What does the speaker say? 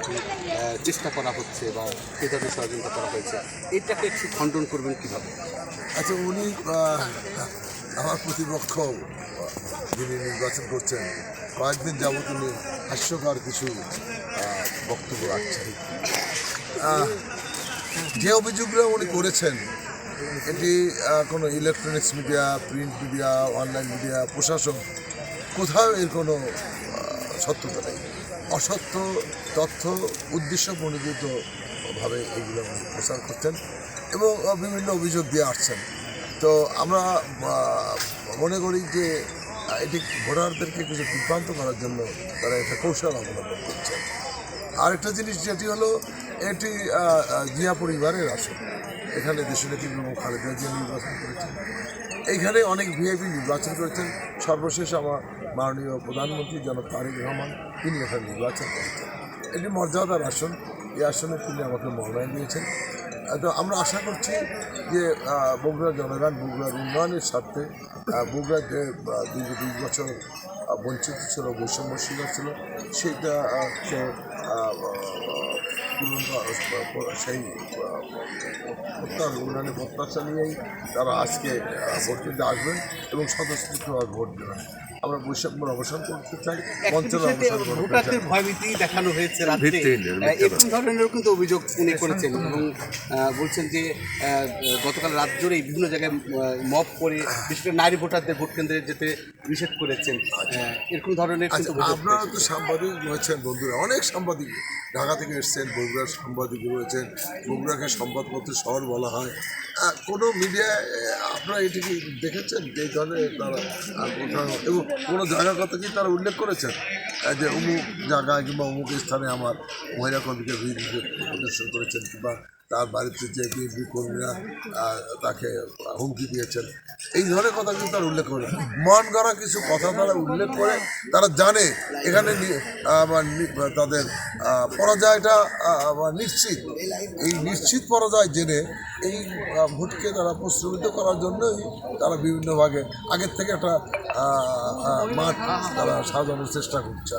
একটি চেষ্টা করা হচ্ছে বা ক্রেতাদের সহযোগিতা করা হয়েছে, এটাকে একটু খণ্ডন করবেন কীভাবে? আচ্ছা, উনি আমার প্রতিপক্ষ যিনি নির্বাচন করছেন, কয়েকদিন যাবত উনি হাস্যকর কিছু বক্তব্য রাখছেন। যে অভিযোগগুলো উনি করেছেন, এটি কোনো electronics media, print media, online media, প্রশাসন, কোথাও এর কোনো সত্যতা নেই। অসত্য তথ্য উদ্দেশ্য প্রণোদিতভাবে এগুলো উনি প্রচার করছেন এবং বিভিন্ন অভিযোগ দিয়ে আসছেন। তো আমরা মনে করি যে এটি ভোটারদেরকে কিছু বিভ্রান্ত করার জন্য তারা একটা কৌশল অবলম্বন করছেন। আরেকটা জিনিস যেটি হলো, এটি জিয়া পরিবারের আসন। এখানে দেশনেত্রী বেগম খালেদা জিয়া নির্বাচন করেছেন, এইখানে অনেক ভিআইপি নির্বাচন করেছেন। সর্বশেষ আমার মাননীয় প্রধানমন্ত্রী জনাব তারেক রহমান, তিনি এখানে নির্বাচন করেছেন। এটি মর্যাদার আসন, এই আসনে তিনি আমাকে মনোনয়ন দিয়েছেন। তো আমরা আশা করছি যে বগুড়া জনগণ বগুড়ার উন্নয়নের স্বার্থে বগুড়া যে দীর্ঘ 20 বছর বঞ্চিত ছিল, বৈষম্য শিকার ছিল, সেইটা সেই উন্নয়নের প্রত্যাশা নিয়েই তারা আজকে ভোট দিতে আসবেন এবং স্বতঃস্ফূর্তভাবে ভোট দেবেন। আমরা বৈষম্যের অবসান করতে চাই, মঞ্চের অবসান করতে চাই। ভোটারদের ভয়ভীতি দেখানো হয়েছে রাত্রে, এরকম ধরনেরও কিন্তু অভিযোগ উনি করেছেন এবং বলছেন যে গতকাল রাত জুড়ে বিভিন্ন জায়গায় মব করে বিশেষ করে নারী ভোটারদের ভোট কেন্দ্রে যেতে নিষেধ করেছেন, এরকম ধরনের। আপনারা তো সাংবাদিক রয়েছেন বন্ধুরা, অনেক সাংবাদিক ঢাকা থেকে এসছেন, বগুড়ার সাংবাদিক রয়েছেন, বগুড়াকে সংবাদপত্রের শহর বলা হয়। কোনো মিডিয়ায় আপনারা এটিকে দেখেছেন যে এই ধরনের তারা কোথাও এবং কোনো জায়গার কথা কি তারা উল্লেখ করেছেন যে অমুক জায়গায় কিংবা অমুক স্থানে আমার মহিলা কর্মীকে প্রদর্শন করেছেন কিংবা তার বাড়িতে যে বিএনপি কর্মীরা তাকে হুমকি দিয়েছেন, এই ধরনের কথা কিন্তু তারা উল্লেখ করে। মন গড়া কিছু কথা তারা উল্লেখ করে, তারা জানে এখানে তাদের পরাজয়টা নিশ্চিত। এই নিশ্চিত পরাজয় জেনে এই ভোটকে তারা প্রশ্রবিত করার জন্যই তারা বিভিন্ন ভাগে আগের থেকে একটা মাঠ তারা সাজানোর চেষ্টা করছে।